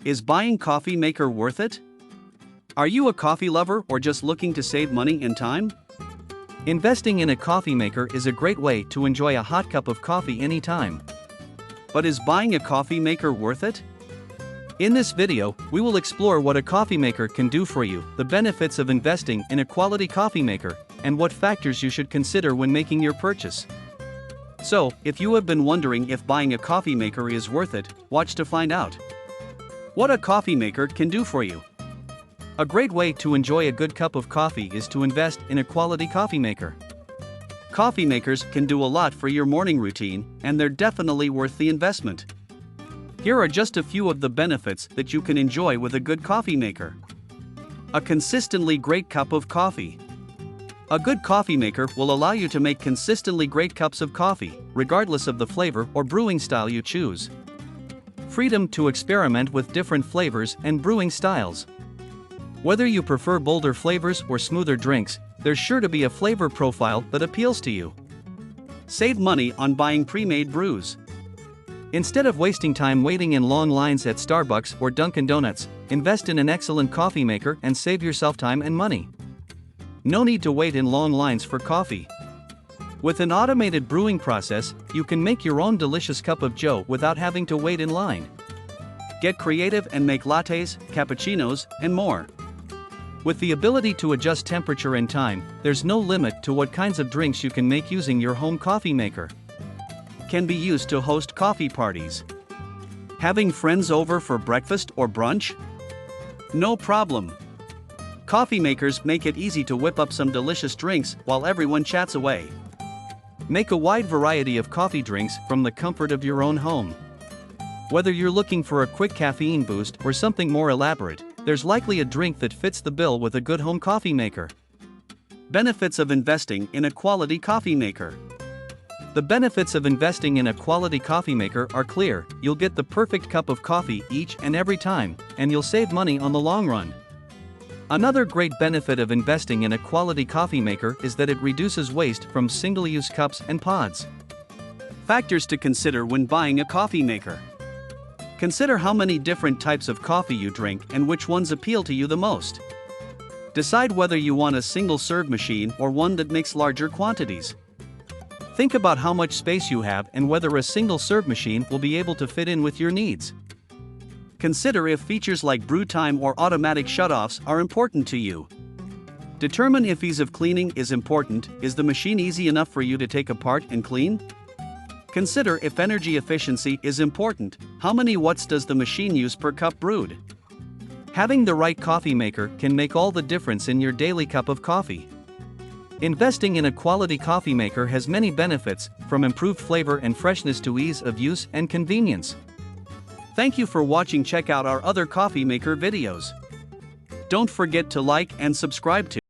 Is buying coffee maker worth it? Are you a coffee lover or just looking to save money and time? Investing in a coffee maker is a great way to enjoy a hot cup of coffee anytime. But is buying a coffee maker worth it? In this video, we will explore what a coffee maker can do for you, the benefits of investing in a quality coffee maker, and what factors you should consider when making your purchase. So, if you have been wondering if buying a coffee maker is worth it, watch to find out. What a coffee maker can do for you. A great way to enjoy a good cup of coffee is to invest in a quality coffee maker. Coffee makers can do a lot for your morning routine, and they're definitely worth the investment. Here are just a few of the benefits that you can enjoy with a good coffee maker. A consistently great cup of coffee. A good coffee maker will allow you to make consistently great cups of coffee, regardless of the flavor or brewing style you choose. Freedom to experiment with different flavors and brewing styles. Whether you prefer bolder flavors or smoother drinks, there's sure to be a flavor profile that appeals to you. Save money on buying pre-made brews. Instead of wasting time waiting in long lines at Starbucks or Dunkin' Donuts, invest in an excellent coffee maker and save yourself time and money. No need to wait in long lines for coffee. With an automated brewing process, you can make your own delicious cup of joe without having to wait in line. Get creative and make lattes, cappuccinos, and more. With the ability to adjust temperature and time, there's no limit to what kinds of drinks you can make using your home coffee maker. Can be used to host coffee parties. Having friends over for breakfast or brunch? No problem. Coffee makers make it easy to whip up some delicious drinks while everyone chats away. Make a wide variety of coffee drinks from the comfort of your own home. Whether you're looking for a quick caffeine boost or something more elaborate, there's likely a drink that fits the bill with a good home coffee maker. Benefits of investing in a quality coffee maker. The benefits of investing in a quality coffee maker are clear. You'll get the perfect cup of coffee each and every time, and you'll save money on the long run. Another great benefit of investing in a quality coffee maker is that it reduces waste from single-use cups and pods. Factors to consider when buying a coffee maker. Consider how many different types of coffee you drink and which ones appeal to you the most. Decide whether you want a single-serve machine or one that makes larger quantities. Think about how much space you have and whether a single-serve machine will be able to fit in with your needs. Consider if features like brew time or automatic shutoffs are important to you. Determine if ease of cleaning is important. Is the machine easy enough for you to take apart and clean? Consider if energy efficiency is important. How many watts does the machine use per cup brewed? Having the right coffee maker can make all the difference in your daily cup of coffee. Investing in a quality coffee maker has many benefits, from improved flavor and freshness to ease of use and convenience. Thank you for watching. Check out our other coffee maker videos. Don't forget to like and subscribe to